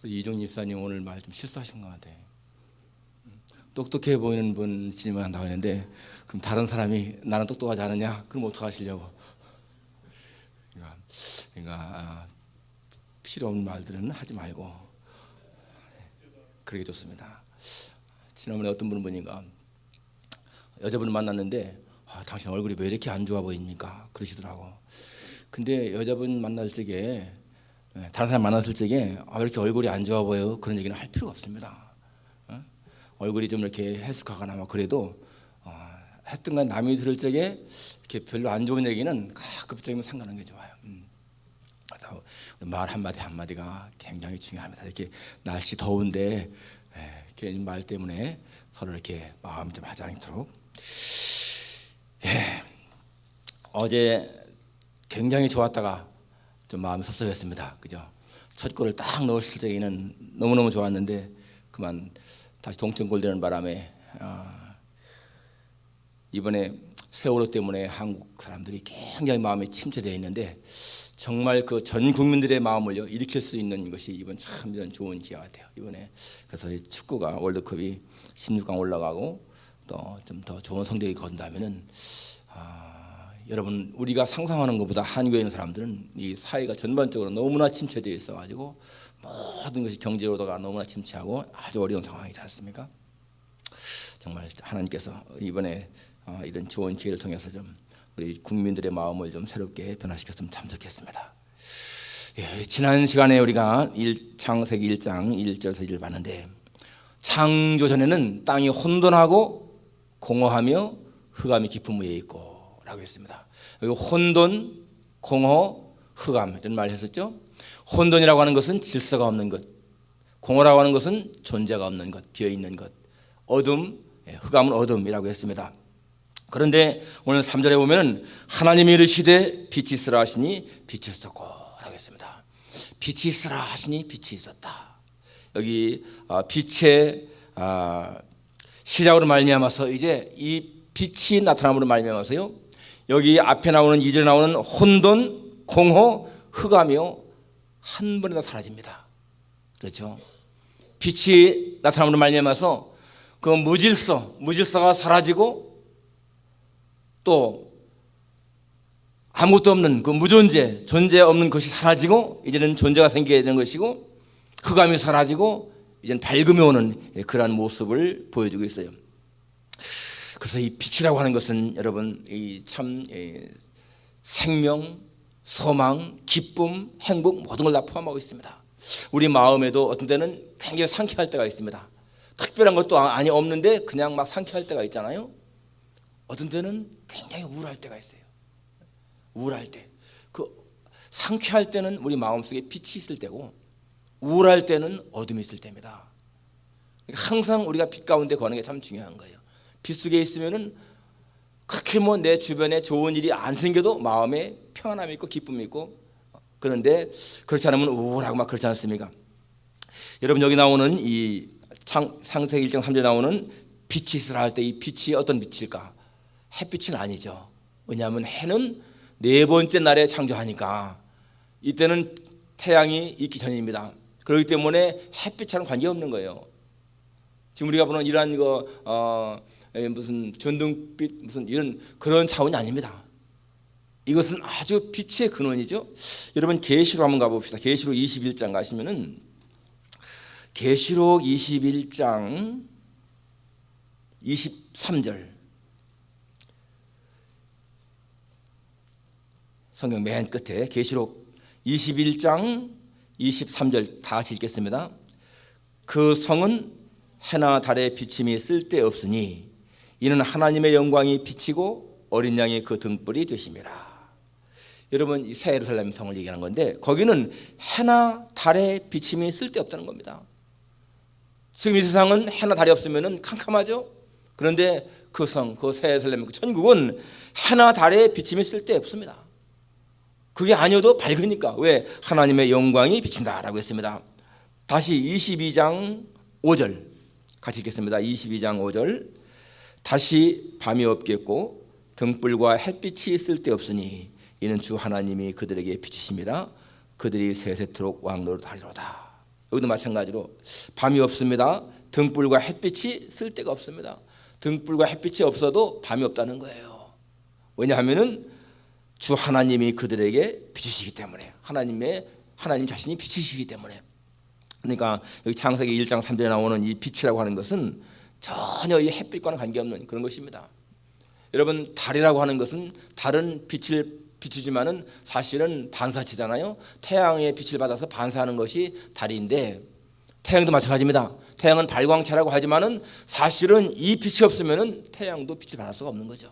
이종 집사님 오늘 말 좀 실수하신 것 같아. 똑똑해 보이는 분 질문한다고 했는데, 그럼 다른 사람이 나는 똑똑하지 않느냐? 그럼 어떡하시려고? 그러니까 필요 없는 말들은 하지 말고 그러게 좋습니다. 지난번에 어떤 분은 보니까 여자분을 만났는데, 당신 얼굴이 왜 이렇게 안 좋아 보입니까? 그러시더라고. 근데 여자분 만날 적에, 다른 사람 만났을 적에 왜 이렇게 얼굴이 안 좋아 보여? 그런 얘기는 할 필요가 없습니다. 얼굴이 좀 이렇게 해숙하거나 막 그래도 하여튼간 남이 들을 적에 이렇게 별로 안 좋은 얘기는 가급적이면 상관하는 게 좋아요. 말 한마디 한마디가 굉장히 중요합니다. 이렇게 날씨 더운데 괜히 말 때문에 서로 이렇게 마음이 좀 하지 않도록. 어제 굉장히 좋았다가 좀 마음이 섭섭했습니다. 그죠? 첫 골을 딱 넣었을 때에는 너무너무 좋았는데 그만 다시 동점골 되는 바람에 이번에 세월호 때문에 한국 사람들이 굉장히 마음이 침체되어 있는데, 정말 그 전 국민들의 마음을요 일으킬 수 있는 것이 이번 참 좋은 기회가 같아요. 이번에 그래서 축구가 월드컵이 16강 올라가고 또 좀 더 좋은 성적이 거둔다면은 여러분, 우리가 상상하는 것보다 한국에 있는 사람들은 이 사회가 전반적으로 너무나 침체되어 있어가지고 모든 것이 경제로다가 너무나 침체하고 아주 어려운 상황이지 않습니까? 정말 하나님께서 이번에 이런 좋은 기회를 통해서 좀 우리 국민들의 마음을 좀 새롭게 변화시켰으면 참 좋겠습니다. 지난 시간에 우리가 창세기 1장 1절에서 1절 봤는데, 창조 전에는 땅이 혼돈하고 공허하며 흑암이 깊은 위에 있고 라고 했습니다. 여기 혼돈, 공허, 흑암 이런 말을 했었죠. 혼돈이라고 하는 것은 질서가 없는 것, 공허라고 하는 것은 존재가 없는 것, 비어있는 것, 어둠, 흑암은 어둠이라고 했습니다. 그런데 오늘 3절에 보면 하나님이 이르시되 빛이 있으라 하시니 빛이 있었고 라고 했습니다. 빛이 있으라 하시니 빛이 있었다. 여기 빛의 시작으로 말미암아서 이제 이 빛이 나타남으로 말미암아서요, 여기 앞에 나오는 2절에 나오는 혼돈, 공허, 흑암이요 한 번에 다 사라집니다. 그렇죠? 빛이 나타남으로 말미암아서 그 무질서가 사라지고, 또 아무것도 없는 그 무존재, 존재 없는 것이 사라지고 이제는 존재가 생기게 되는 것이고, 흑암이 사라지고 이제는 밝음이 오는 그러한 모습을 보여주고 있어요. 그래서 이 빛이라고 하는 것은 여러분 이 참 생명, 소망, 기쁨, 행복 모든 걸 다 포함하고 있습니다. 우리 마음에도 어떤 때는 굉장히 상쾌할 때가 있습니다. 특별한 것도 아니 없는데 그냥 막 상쾌할 때가 있잖아요. 어떤 때는 굉장히 우울할 때가 있어요. 우울할 때, 그 상쾌할 때는 우리 마음속에 빛이 있을 때고, 우울할 때는 어둠이 있을 때입니다. 그러니까 항상 우리가 빛 가운데 거하는 게 참 중요한 거예요. 빛 속에 있으면은 그렇게 뭐 내 주변에 좋은 일이 안 생겨도 마음에 평안함이 있고 기쁨이 있고, 그런데 그렇지 않으면 우울하고 막 그렇지 않습니까? 여러분, 여기 나오는 이 창세기 1장 3절에 나오는 빛이 있으라 할 때 이 빛이 어떤 빛일까? 햇빛은 아니죠. 왜냐하면 해는 네 번째 날에 창조하니까 이때는 태양이 있기 전입니다. 그렇기 때문에 햇빛과는 관계없는 거예요. 지금 우리가 보는 이러한 무슨 전등빛 무슨 이런 그런 차원이 아닙니다. 이것은 아주 빛의 근원이죠. 여러분, 계시록 한번 가봅시다. 계시록 21장 가시면은, 계시록 21장 23절, 성경 맨 끝에 계시록 21장 23절 다 같이 읽겠습니다. 그 성은 해나 달의 비침이 쓸데없으니 이는 하나님의 영광이 비치고 어린 양이 그 등불이 되심이라. 여러분, 이 새 예루살렘 성을 얘기하는 건데, 거기는 해나 달의 비침이 쓸데없다는 겁니다. 지금 이 세상은 해나 달이 없으면 캄캄하죠. 그런데 그 성, 그 새 예루살렘, 그 천국은 해나 달의 비침이 쓸데없습니다. 그게 아니어도 밝으니까. 왜? 하나님의 영광이 비친다라고 했습니다. 다시 22장 5절 같이 읽겠습니다. 22장 5절. 다시 밤이 없겠고 등불과 햇빛이 쓸데없으니 이는 주 하나님이 그들에게 비치심이라. 그들이 세세토록 왕노릇하리로다. 여기도 마찬가지로 밤이 없습니다. 등불과 햇빛이 쓸 데가 없습니다. 등불과 햇빛이 없어도 밤이 없다는 거예요. 왜냐하면은 주 하나님이 그들에게 비추시기 때문에, 하나님 자신이 비추시기 때문에. 그러니까 여기 창세기 1장 3절에 나오는 이 빛이라고 하는 것은 전혀 이 햇빛과는 관계없는 그런 것입니다. 여러분, 달이라고 하는 것은 다른 빛을 비추지만은 사실은 반사체잖아요. 태양의 빛을 받아서 반사하는 것이 달인데, 태양도 마찬가지입니다. 태양은 발광체라고 하지만은 사실은 이 빛이 없으면은 태양도 빛을 받을 수가 없는 거죠.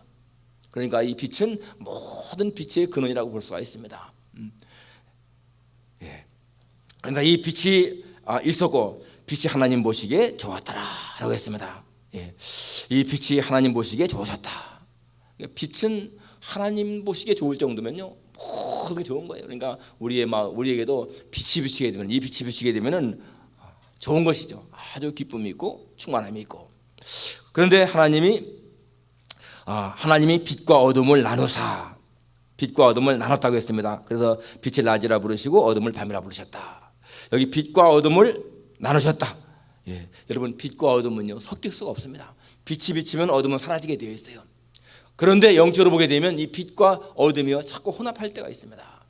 그러니까 이 빛은 모든 빛의 근원이라고 볼 수가 있습니다. 그러니까 이 빛이 있었고, 빛이 하나님 보시기에 좋았더라라고 했습니다. 이 빛이 하나님 보시기에 좋으셨다. 빛은 하나님 보시기에 좋을 정도면요, 모든 게 좋은 거예요. 그러니까 우리에게도 빛이 비치게 되면, 이 빛이 비치게 되면은 좋은 것이죠. 아주 기쁨이 있고 충만함이 있고. 그런데 하나님이 빛과 어둠을 나누사, 빛과 어둠을 나눴다고 했습니다. 그래서 빛을 낮이라 부르시고 어둠을 밤이라 부르셨다. 여기 빛과 어둠을 나누셨다. 여러분, 빛과 어둠은요 섞일 수가 없습니다. 빛이 비치면 어둠은 사라지게 되어 있어요. 그런데 영적으로 보게 되면 이 빛과 어둠이요 자꾸 혼합할 때가 있습니다.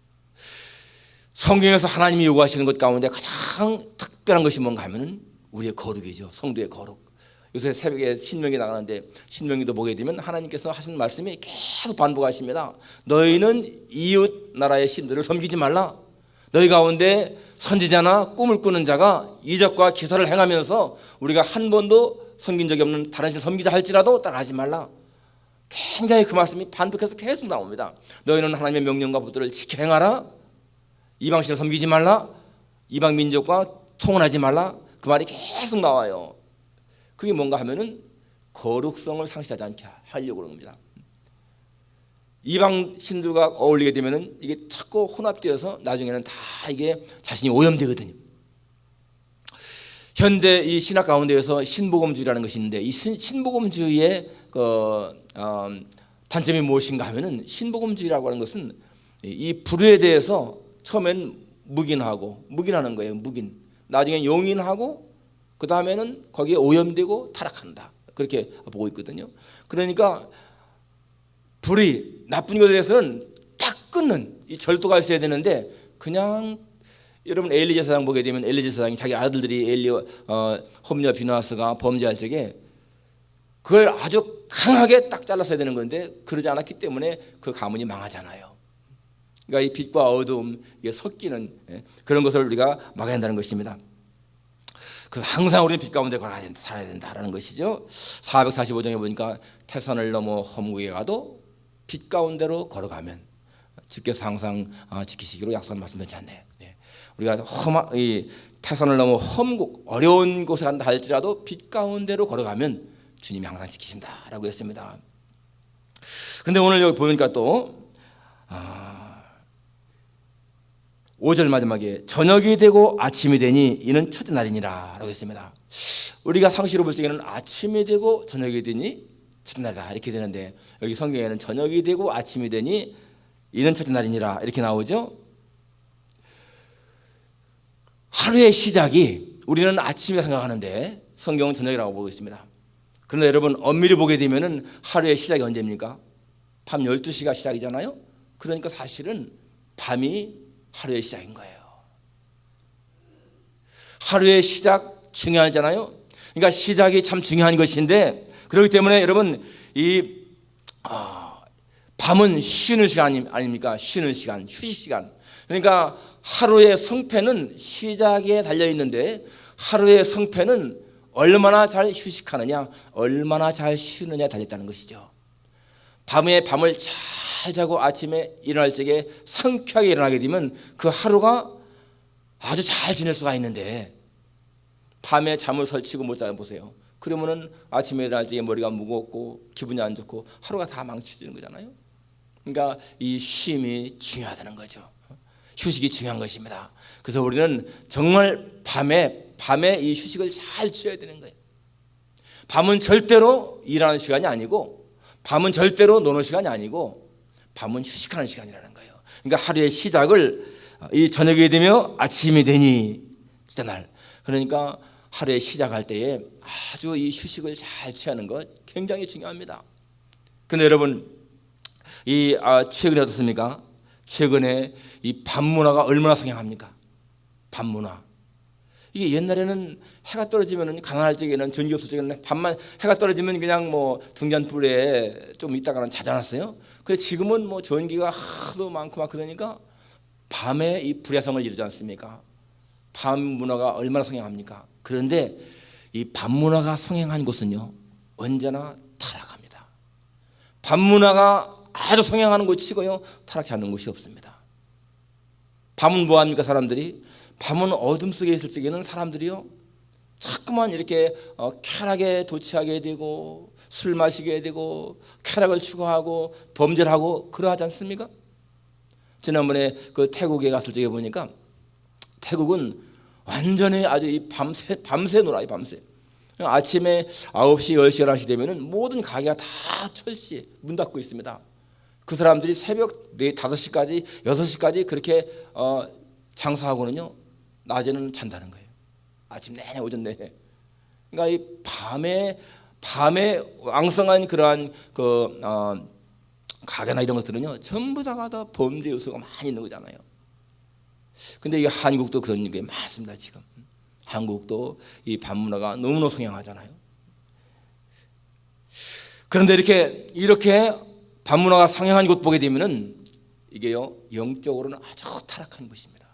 성경에서 하나님이 요구하시는 것 가운데 가장 특별한 것이 뭔가 하면은 우리의 거룩이죠. 성도의 거룩. 요새 새벽에 신명기 나가는데 신명기도 보게 되면 하나님께서 하시는 말씀이 계속 반복하십니다. 너희는 이웃 나라의 신들을 섬기지 말라. 너희 가운데 선지자나 꿈을 꾸는 자가 이적과 기사를 행하면서 우리가 한 번도 섬긴 적이 없는 다른 신을 섬기자 할지라도 따라하지 말라. 굉장히 그 말씀이 반복해서 계속 나옵니다. 너희는 하나님의 명령과 법도를 지켜 행하라. 이방신을 섬기지 말라. 이방 민족과 통혼하지 말라. 그 말이 계속 나와요. 그게 뭔가 하면은 거룩성을 상실하지 않게 하려고 그런 겁니다. 이방 신들과 어울리게 되면은 이게 자꾸 혼합되어서 나중에는 다 이게 자신이 오염되거든요. 현대 이 신학 가운데에서 신복음주의라는 것이 있는데, 이 신복음주의의 단점이 무엇인가 하면은, 신복음주의라고 하는 것은 이 불의에 대해서 처음엔 묵인하는 거예요. 묵인. 나중에 용인하고 그 다음에는 거기에 오염되고 타락한다. 그렇게 보고 있거든요. 그러니까 불의, 나쁜 것에 대해서는 딱 끊는 이 절도가 있어야 되는데, 그냥 여러분 엘리 제사장 보게 되면 엘리 제사장이 자기 아들들이 홈리와 비누아스가 범죄할 적에 그걸 아주 강하게 딱 잘랐어야 되는 건데 그러지 않았기 때문에 그 가문이 망하잖아요. 그러니까 이 빛과 어둠, 이게 섞이는 그런 것을 우리가 막아야 한다는 것입니다. 그래서 항상 우리는 빛 가운데 살아야 된다라는 것이죠. 445장에 보니까 태산을 넘어 험국에 가도 빛 가운데로 걸어가면 주께서 항상 지키시기로 약속한 말씀하지 않네요. 우리가 이 태산을 넘어 험국, 어려운 곳에 간다 할지라도 빛 가운데로 걸어가면 주님이 항상 지키신다라고 했습니다. 그런데 오늘 여기 보니까 또 5절 마지막에 저녁이 되고 아침이 되니 이는 첫째 날이니라 라고 했습니다. 우리가 상시로 볼 적에는 아침이 되고 저녁이 되니 첫째 날이다 이렇게 되는데, 여기 성경에는 저녁이 되고 아침이 되니 이는 첫째 날이니라 이렇게 나오죠. 하루의 시작이 우리는 아침이라고 생각하는데 성경은 저녁이라고 보고 있습니다. 그런데 여러분, 엄밀히 보게 되면 하루의 시작이 언제입니까? 밤 12시가 시작이잖아요. 그러니까 사실은 밤이 하루의 시작인 거예요. 하루의 시작 중요하잖아요. 그러니까 시작이 참 중요한 것인데, 그렇기 때문에 여러분, 이 밤은 쉬는 시간 아닙니까? 쉬는 시간, 휴식 시간. 그러니까 하루의 성패는 시작에 달려 있는데, 하루의 성패는 얼마나 잘 휴식하느냐, 얼마나 잘 쉬느냐에 달렸다는 것이죠. 밤에 밤을 잘 자고 아침에 일어날 적에 상쾌하게 일어나게 되면 그 하루가 아주 잘 지낼 수가 있는데, 밤에 잠을 설치고 못 자요 보세요. 그러면은 아침에 일어날 적에 머리가 무겁고 기분이 안 좋고 하루가 다 망치지는 거잖아요. 그러니까 이 쉼이 중요하다는 거죠. 휴식이 중요한 것입니다. 그래서 우리는 정말 밤에 이 휴식을 잘 취해야 되는 거예요. 밤은 절대로 일하는 시간이 아니고, 밤은 절대로 노는 시간이 아니고, 밤은 휴식하는 시간이라는 거예요. 그러니까 하루의 시작을 이 저녁이 되며 아침이 되니 첫째 날. 그러니까 하루에 시작할 때에 아주 이 휴식을 잘 취하는 것 굉장히 중요합니다. 그런데 여러분, 최근에 어떻습니까? 최근에 이 밤문화가 얼마나 성행합니까? 밤문화. 이게 옛날에는 해가 떨어지면, 가난할 적에는, 전기 없을 적에는 밤만 해가 떨어지면 그냥 뭐 등잔불에 좀 있다가는 자지 않았어요? 그런데 지금은 뭐 전기가 하도 많고 막 그러니까 밤에 이 불야성을 이루지 않습니까? 밤 문화가 얼마나 성행합니까? 그런데 이 밤 문화가 성행한 곳은요, 언제나 타락합니다. 밤 문화가 아주 성행하는 곳 치고요, 타락치 않는 곳이 없습니다. 밤은 뭐합니까? 사람들이 밤은 어둠 속에 있을 적에는 사람들이요, 자꾸만 이렇게 쾌락에 도취하게 되고 술 마시게 되고 쾌락을 추구하고 범죄를 하고 그러하지 않습니까? 지난번에 그 태국에 갔을 적에 보니까 태국은 완전히 아주 이 밤새 놀아요. 밤새. 아침에 9시, 10시, 11시 되면은 모든 가게가 다 철시에 문 닫고 있습니다. 그 사람들이 새벽 5시까지, 6시까지 그렇게 장사하고는요, 낮에는 잔다는 거예요. 아침 내내, 오전 내내. 그러니까 이 밤에 왕성한 그러한 가게나 이런 것들은요, 전부 다가 범죄 요소가 많이 있는 거잖아요. 근데 이게 한국도 그런 게 많습니다. 지금 한국도 이 밤문화가 너무나 성행하잖아요. 그런데 이렇게 밤문화가 성행한 곳 보게 되면은 이게요, 영적으로는 아주 타락한 곳입니다.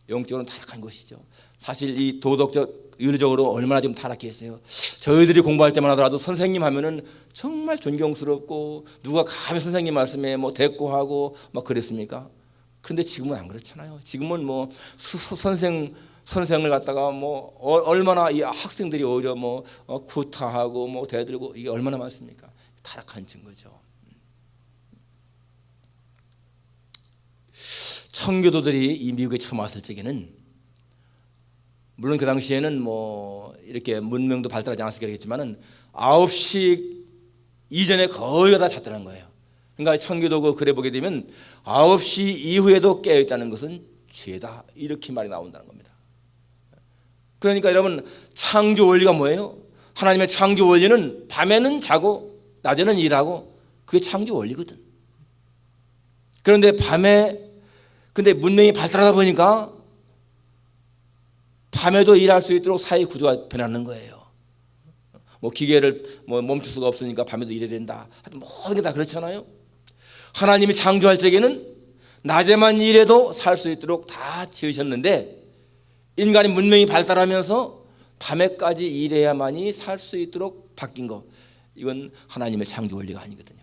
영적으로는 타락한 곳이죠. 사실 이 도덕적, 윤리적으로 얼마나 좀 타락했어요. 저희들이 공부할 때만 하더라도 선생님 하면은 정말 존경스럽고 누가 감히 선생님 말씀에 뭐 대꾸하고 막 그랬습니까? 그런데 지금은 안 그렇잖아요. 지금은 뭐 선생을 갖다가 뭐 얼마나 이 학생들이 오히려 뭐 구타하고 뭐 대들고, 이게 얼마나 많습니까? 타락한 증거죠. 청교도들이 이 미국에 처음 왔을 적에는, 물론 그 당시에는 뭐 이렇게 문명도 발달하지 않았을 거겠지만은 9시 이전에 거의 다 잤다는 거예요. 그러니까 청교도 글에 보게 되면 9시 이후에도 깨어 있다는 것은 죄다, 이렇게 말이 나온다는 겁니다. 그러니까 여러분, 창조 원리가 뭐예요? 하나님의 창조 원리는 밤에는 자고 낮에는 일하고, 그게 창조 원리거든. 그런데 근데 문명이 발달하다 보니까 밤에도 일할 수 있도록 사회 구조가 변하는 거예요. 뭐 기계를 멈출 수가 없으니까 밤에도 일해야 된다. 모든 게 다 그렇잖아요. 하나님이 창조할 적에는 낮에만 일해도 살 수 있도록 다 지으셨는데, 인간의 문명이 발달하면서 밤에까지 일해야만이 살 수 있도록 바뀐 거, 이건 하나님의 창조 원리가 아니거든요.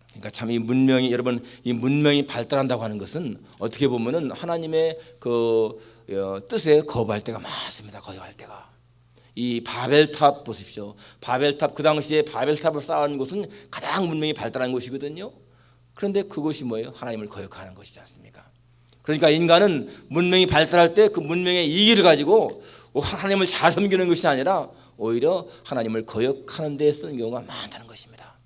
그러니까 참 이 문명이, 여러분, 이 문명이 발달한다고 하는 것은 어떻게 보면은 하나님의 그 뜻에 거부할 때가 많습니다. 거부할 때가. 이 바벨탑 보십시오. 바벨탑, 그 당시에 바벨탑을 쌓은 곳은 가장 문명이 발달한 곳이거든요. 그런데 그것이 뭐예요? 하나님을 거역하는 것이지 않습니까? 그러니까 인간은 문명이 발달할 때 그 문명의 이기를 가지고 하나님을 잘 섬기는 것이 아니라 오히려 하나님을 거역하는 데 쓰는 경우가 많다는 것입니다.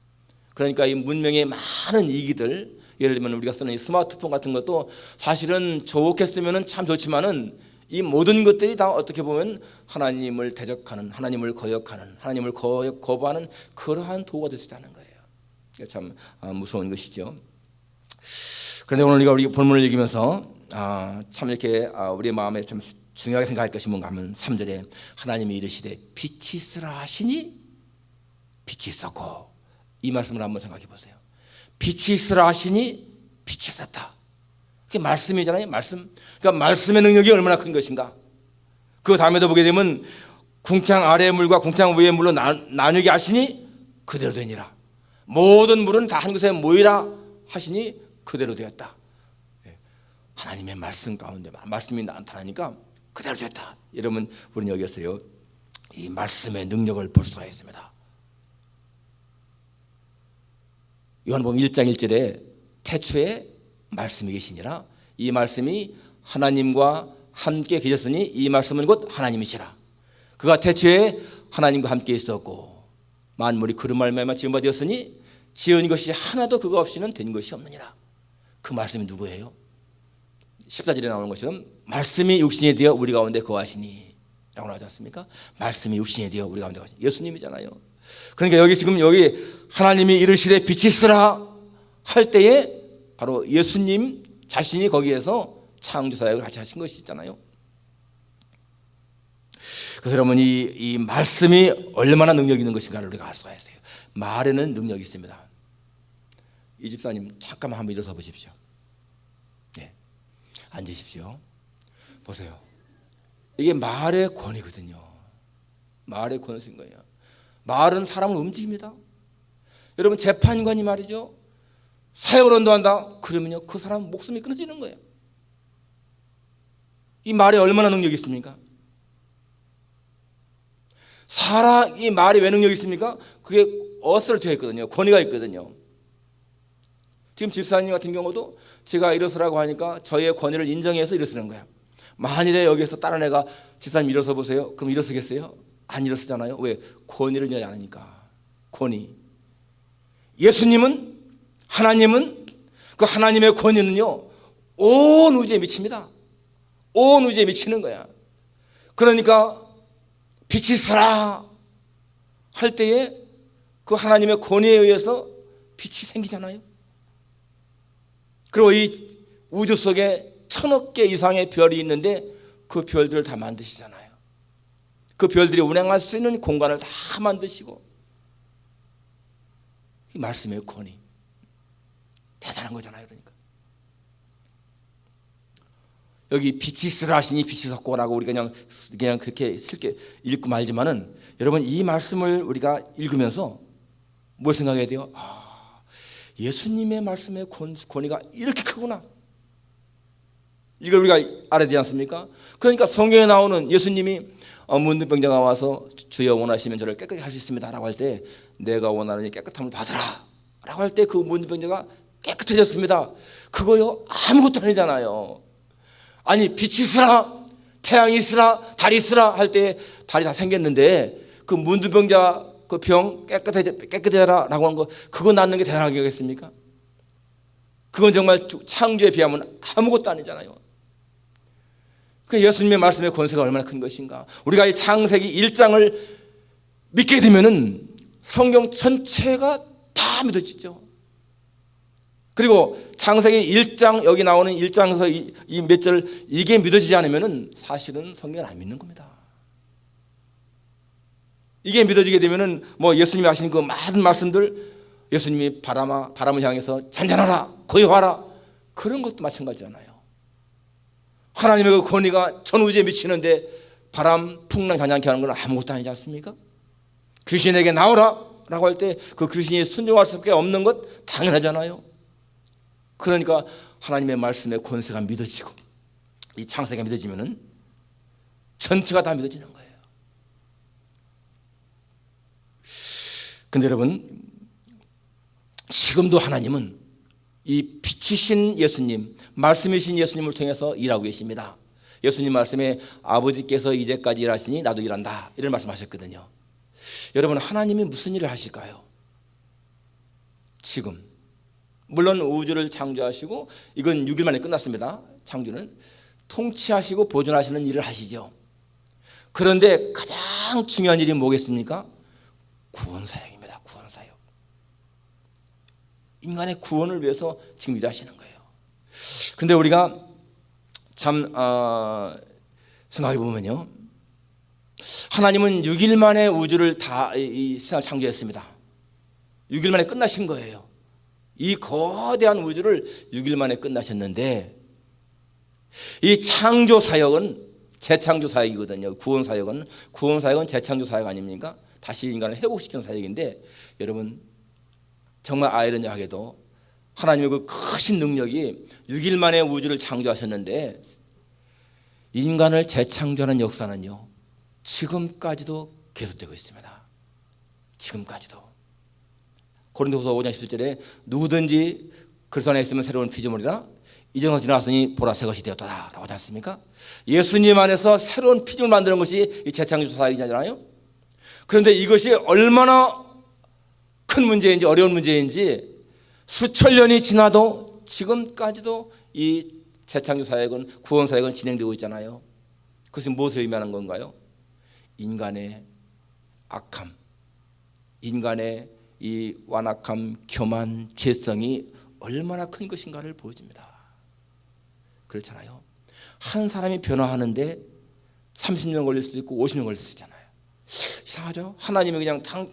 그러니까 이 문명의 많은 이기들, 예를 들면 우리가 쓰는 이 스마트폰 같은 것도 사실은 좋게 쓰면 참 좋지만은, 이 모든 것들이 다 어떻게 보면 하나님을 대적하는, 하나님을 거역하는, 하나님을 거부하는 그러한 도구가 될 수 있다는 거예요. 참 무서운 것이죠. 그런데 오늘 우리 본문을 읽으면서 참 이렇게 우리의 마음에 참 중요하게 생각할 것이 뭔가 하면 3절에 하나님이 이르시되 빛이 있으라 하시니 빛이 있었고, 이 말씀을 한번 생각해 보세요. 빛이 있으라 하시니 빛이 있었다. 그게 말씀이잖아요. 말씀. 그러니까 말씀의 능력이 얼마나 큰 것인가. 그 다음에도 보게 되면 궁창 아래의 물과 궁창 위의 물로 나누게 하시니 그대로 되니라. 모든 물은 다 한 곳에 모이라 하시니 그대로 되었다. 하나님의 말씀 가운데 말씀이 나타나니까 그대로 됐다. 여러분, 우리는 여기서요, 이 말씀의 능력을 볼 수가 있습니다. 요한복음 1장 1절에 태초에 말씀이 계시니라. 이 말씀이 하나님과 함께 계셨으니 이 말씀은 곧 하나님이시라. 그가 태초에 하나님과 함께 있었고 만물이 그로 말미암아 지은 바 되었으니 지은 것이 하나도 그가 없이는 된 것이 없느니라. 그 말씀이 누구예요? 14절에 나오는 것처럼 말씀이 육신이 되어 우리 가운데 거하시니 라고 나오지 않습니까? 말씀이 육신이 되어 우리 가운데 거하시니, 예수님이잖아요. 그러니까 여기 지금 여기 하나님이 이르시되 빛이 있으라 할 때에 바로 예수님 자신이 거기에서 창조 사역을 같이 하신 것이 있잖아요. 그래서 여러분 이 말씀이 얼마나 능력 있는 것인가를 우리가 알 수가 있어요. 말에는 능력이 있습니다. 이 집사님 잠깐만 한번 일어서 보십시오. 네, 앉으십시오. 보세요. 이게 말의 권위거든요. 말의 권위 쓴 거예요. 말은 사람을 움직입니다. 여러분 재판관이 말이죠, 사형을 언도한다 그러면요 그 사람 목숨이 끊어지는 거예요. 이 말에 얼마나 능력이 있습니까? 이 말이 왜 능력이 있습니까? 그게 어설트가 있거든요. 권위가 있거든요. 지금 집사님 같은 경우도 제가 일어서라고 하니까 저의 권위를 인정해서 일어서는 거야. 만일에 여기서 다른 애가 집사님 일어서 보세요, 그럼 일어서겠어요? 안 일어서잖아요. 왜? 권위를 인정하지 않으니까. 권위. 예수님은, 하나님은, 그 하나님의 권위는요 온 우주에 미칩니다. 온 우주에 미치는 거야. 그러니까 빛이 있으라 할 때에 그 하나님의 권위에 의해서 빛이 생기잖아요. 그리고 이 우주 속에 1000억 개 이상의 별이 있는데 그 별들을 다 만드시잖아요. 그 별들이 운행할 수 있는 공간을 다 만드시고, 이 말씀의 권위 대단한 거잖아요. 그러니까 여기 빛이 있으라 하시니 빛이 섰고라고 우리가 그냥 그렇게 쉽게 읽고 말지만은, 여러분 이 말씀을 우리가 읽으면서 뭘 생각해야 돼요? 예수님의 말씀의 권위가 이렇게 크구나, 이걸 우리가 알아야 되지 않습니까? 그러니까 성경에 나오는 예수님이 문둥병자가 와서 주여 원하시면 저를 깨끗하게 할 수 있습니다 라고 할 때, 내가 원하는 깨끗함을 받으라 라고 할 때 그 문둥병자가 깨끗해졌습니다. 그거요 아무것도 아니잖아요. 아니 빛이 있으라, 태양이 있으라, 달이 있으라 할 때 달이 다 생겼는데 그 문둥병자 그 병 깨끗해져라 라고 한 거, 그거 낫는 게 대단한 거겠습니까? 그건 정말 창조에 비하면 아무것도 아니잖아요. 그 예수님의 말씀의 권세가 얼마나 큰 것인가. 우리가 이 창세기 1장을 믿게 되면은 성경 전체가 다 믿어지죠. 그리고 창세기 1장 여기 나오는 1장에서 이 몇 절 이게 믿어지지 않으면은 사실은 성경을 안 믿는 겁니다. 이게 믿어지게 되면은 뭐 예수님이 하신 그 많은 말씀들, 예수님이 바람을 향해서 잔잔하라, 고요하라, 그런 것도 마찬가지잖아요. 하나님의 그 권위가 전 우주에 미치는데 바람 풍랑 잔잔케 하는 건 아무것도 아니지 않습니까? 귀신에게 나오라 라고 할 때 그 귀신이 순종할 수밖에 없는 것 당연하잖아요. 그러니까 하나님의 말씀의 권세가 믿어지고 이 창세가 믿어지면은 전체가 다 믿어지는 거예요. 근데 여러분 지금도 하나님은 이 빛이신 예수님, 말씀이신 예수님을 통해서 일하고 계십니다. 예수님 말씀에 아버지께서 이제까지 일하시니 나도 일한다, 이런 말씀하셨거든요. 여러분 하나님이 무슨 일을 하실까요? 지금 물론 우주를 창조하시고 이건 6일 만에 끝났습니다. 창조는 통치하시고 보존하시는 일을 하시죠. 그런데 가장 중요한 일이 뭐겠습니까? 구원사역입니다. 구원사역. 인간의 구원을 위해서 지금 일하시는 거예요. 그런데 우리가 참 생각해 보면요, 하나님은 6일 만에 우주를 다 이 세상을 창조했습니다. 6일 만에 끝나신 거예요. 이 거대한 우주를 6일 만에 끝나셨는데, 이 창조 사역은 재창조 사역이거든요. 구원 사역은 재창조 사역 아닙니까? 다시 인간을 회복시키는 사역인데, 여러분 정말 아이러니하게도 하나님의 그 크신 능력이 6일 만에 우주를 창조하셨는데 인간을 재창조하는 역사는요 지금까지도 계속되고 있습니다. 지금까지도. 고린도후서 5장 17절에 누구든지 그리스도 안에 있으면 새로운 피조물이라, 이전 것이 지나갔으니 보라 새 것이 되었다 라고 하지 않습니까? 예수님 안에서 새로운 피조물 만드는 것이 이 재창조 사역이잖아요. 그런데 이것이 얼마나 큰 문제인지 어려운 문제인지 수천 년이 지나도 지금까지도 이 재창조 사역은 구원 사역은 진행되고 있잖아요. 그것은 무엇을 의미하는 건가요? 인간의 악함, 인간의 이 완악함, 교만, 죄성이 얼마나 큰 것인가를 보여줍니다. 그렇잖아요. 한 사람이 변화하는데 30년 걸릴 수도 있고 50년 걸릴 수도 있잖아요. 이상하죠? 하나님이 그냥 탁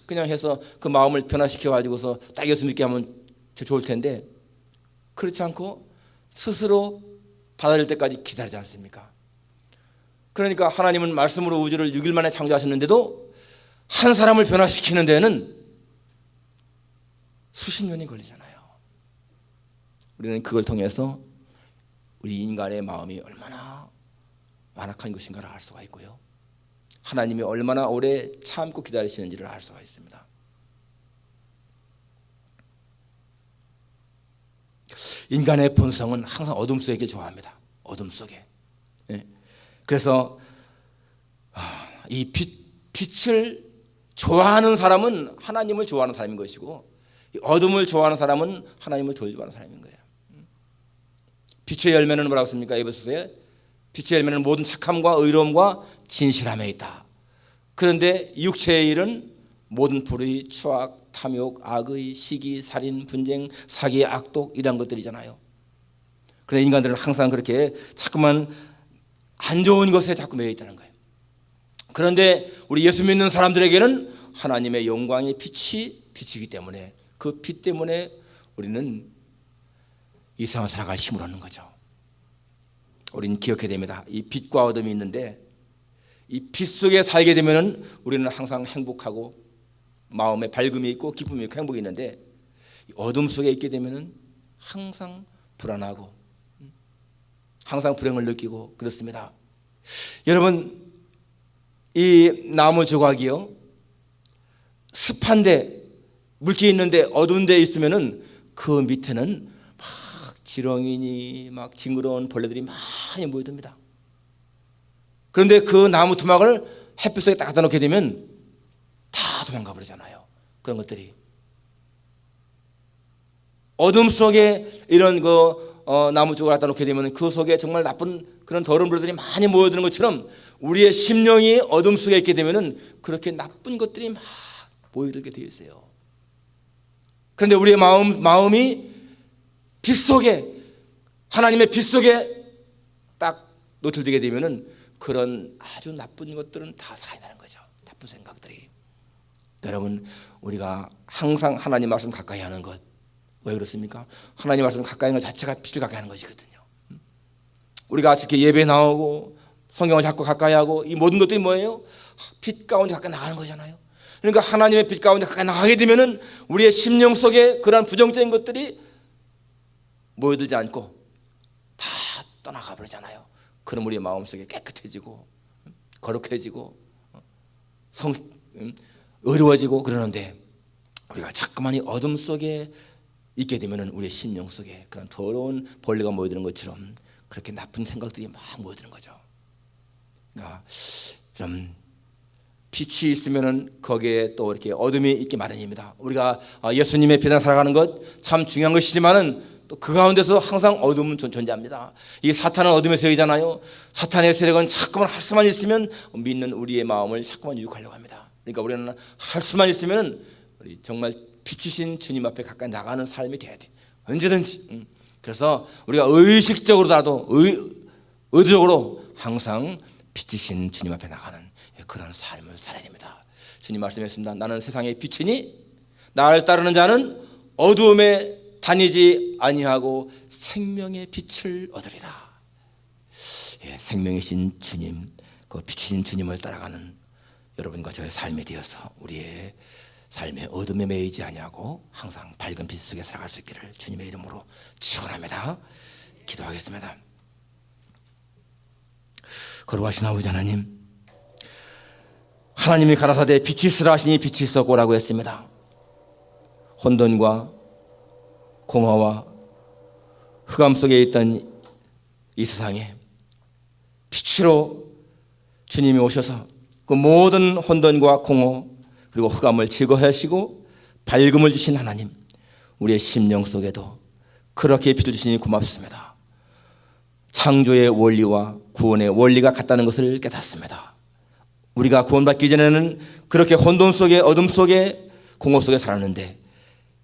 그냥 해서 그 마음을 변화시켜 가지고서 딱 예수 믿게 하면 좋을 텐데 그렇지 않고 스스로 받아들일 때까지 기다리지 않습니까? 그러니까 하나님은 말씀으로 우주를 6일 만에 창조하셨는데도 한 사람을 변화시키는 데는 수십 년이 걸리잖아요. 우리는 그걸 통해서 우리 인간의 마음이 얼마나 완악한 것인가를 알 수가 있고요, 하나님이 얼마나 오래 참고 기다리시는지를 알 수가 있습니다. 인간의 본성은 항상 어둠 속에 좋아합니다. 어둠 속에. 그래서 이 빛을 좋아하는 사람은 하나님을 좋아하는 사람인 것이고, 어둠을 좋아하는 사람은 하나님을 덜 좋아하는 사람인 거예요. 빛의 열매는 뭐라고 씁니까? 에베소서에 빛의 열매는 모든 착함과 의로움과 진실함에 있다. 그런데 육체의 일은 모든 불의, 추악, 탐욕, 악의, 시기, 살인, 분쟁, 사기, 악독 이런 것들이잖아요. 그런데 인간들은 항상 그렇게 자꾸만 안 좋은 것에 자꾸 매여 있다는 거예요. 그런데 우리 예수 믿는 사람들에게는 하나님의 영광의 빛이 비치기 때문에 그 빛 때문에 우리는 이 세상을 살아갈 힘을 얻는 거죠. 우리는 기억해야 됩니다. 이 빛과 어둠이 있는데 이 빛 속에 살게 되면 우리는 항상 행복하고 마음에 밝음이 있고 기쁨이 있고 행복이 있는데, 어둠 속에 있게 되면 항상 불안하고 항상 불행을 느끼고 그렇습니다. 여러분, 이 나무 조각이요, 습한데 물기 있는데 어두운 데 있으면은 그 밑에는 막 지렁이니 막 징그러운 벌레들이 많이 모여듭니다. 그런데 그 나무 토막을 햇빛 속에 딱 갖다 놓게 되면 다 도망가 버리잖아요. 그런 것들이 어둠 속에 이런 나무 쪽을 갖다 놓게 되면 그 속에 정말 나쁜 그런 더러운 벌레들이 많이 모여드는 것처럼 우리의 심령이 어둠 속에 있게 되면 그렇게 나쁜 것들이 막 모여들게 되어 있어요. 그런데 우리의 마음이 빛 속에, 하나님의 빛 속에 딱 노출되게 되면 그런 아주 나쁜 것들은 다 살아나는 거죠. 나쁜 생각들이. 여러분, 우리가 항상 하나님 말씀 가까이 하는 것, 왜 그렇습니까? 하나님 말씀 가까이 하는 것 자체가 빛을 가까이 하는 것이거든요. 우리가 이렇게 예배 나오고 성경을 자꾸 가까이 하고 이 모든 것들이 뭐예요? 빛 가운데 가까이 나가는 거잖아요. 그러니까 하나님의 빛 가운데 가까이 나가게 되면은 우리의 심령 속에 그러한 부정적인 것들이 모여들지 않고 다 떠나가 버리잖아요. 그럼 우리의 마음속에 깨끗해지고 거룩해지고 의로워지고 그러는데, 우리가 자꾸만 이 어둠 속에 있게 되면 우리의 심령 속에 그런 더러운 벌레가 모여드는 것처럼 그렇게 나쁜 생각들이 막 모여드는 거죠. 그러니까 좀 빛이 있으면은 거기에 또 이렇게 어둠이 있기 마련입니다. 우리가 예수님의 빛을 살아가는 것 참 중요한 것이지만은 또 그 가운데서 항상 어둠은 존재합니다. 이 사탄은 어둠의 세력이잖아요. 사탄의 세력은 자꾸만 할 수만 있으면 믿는 우리의 마음을 자꾸만 유혹하려고 합니다. 그러니까 우리는 할 수만 있으면 우리 정말 빛이신 주님 앞에 가까이 나가는 삶이 돼야 돼. 언제든지. 그래서 우리가 의식적으로라도 의도적으로 항상 빛이신 주님 앞에 나가는 그런 삶을 살아야 됩니다. 주님 말씀했습니다. 나는 세상의 빛이니 나를 따르는 자는 어두움에 다니지 아니하고 생명의 빛을 얻으리라. 생명이신 주님, 그 빛이신 주님을 따라가는 여러분과 저의 삶이 되어서 우리의 삶의 어둠에 매이지 아니하고 항상 밝은 빛 속에 살아갈 수 있기를 주님의 이름으로 축원합니다. 기도하겠습니다. 거룩하신 아버지 하나님, 하나님이 가라사대 빛이 있으라 하시니 빛이 있었고라고 했습니다. 혼돈과 공허와 흑암 속에 있던 이 세상에 빛으로 주님이 오셔서 그 모든 혼돈과 공허 그리고 흑암을 제거하시고 밝음을 주신 하나님, 우리의 심령 속에도 그렇게 빛을 주시니 고맙습니다. 창조의 원리와 구원의 원리가 같다는 것을 깨닫습니다. 우리가 구원받기 전에는 그렇게 혼돈 속에, 어둠 속에, 공허 속에 살았는데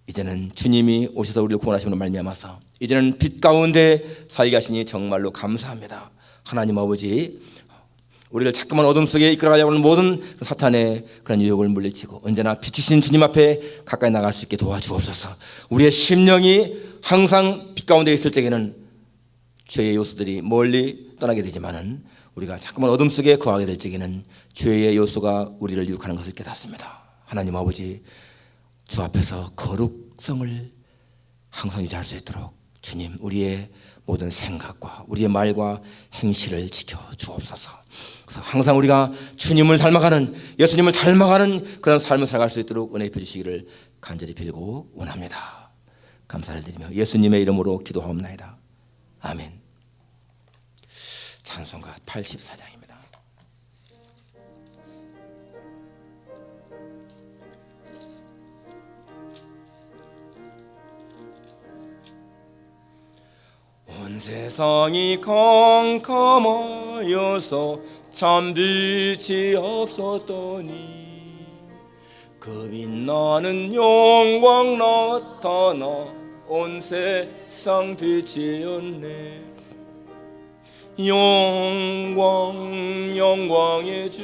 이제는 주님이 오셔서 우리를 구원하심으로 말미암아서 이제는 빛 가운데 살게 하시니 정말로 감사합니다. 하나님 아버지, 우리를 자꾸만 어둠 속에 이끌어가려고 하는 모든 사탄의 그런 유혹을 물리치고 언제나 빛이신 주님 앞에 가까이 나갈 수 있게 도와주옵소서. 우리의 심령이 항상 빛 가운데 있을 적에는 죄의 요소들이 멀리 떠나게 되지만은 우리가 자꾸만 어둠 속에 거하게 될 적에는 죄의 요소가 우리를 유혹하는 것을 깨닫습니다. 하나님 아버지, 주 앞에서 거룩성을 항상 유지할 수 있도록 주님, 우리의 모든 생각과 우리의 말과 행실을 지켜 주옵소서. 그래서 항상 우리가 주님을 닮아가는, 예수님을 닮아가는 그런 삶을 살아갈 수 있도록 은혜 입혀주시기를 간절히 빌고 원합니다. 감사를 드리며 예수님의 이름으로 기도하옵나이다. 아멘. 찬송가 84장입니다. 온 세상이 캄캄하여서 참 빛이 없었더니 그 빛나는 영광 나타나 온 세상 빛이었네. 영광 영광의 주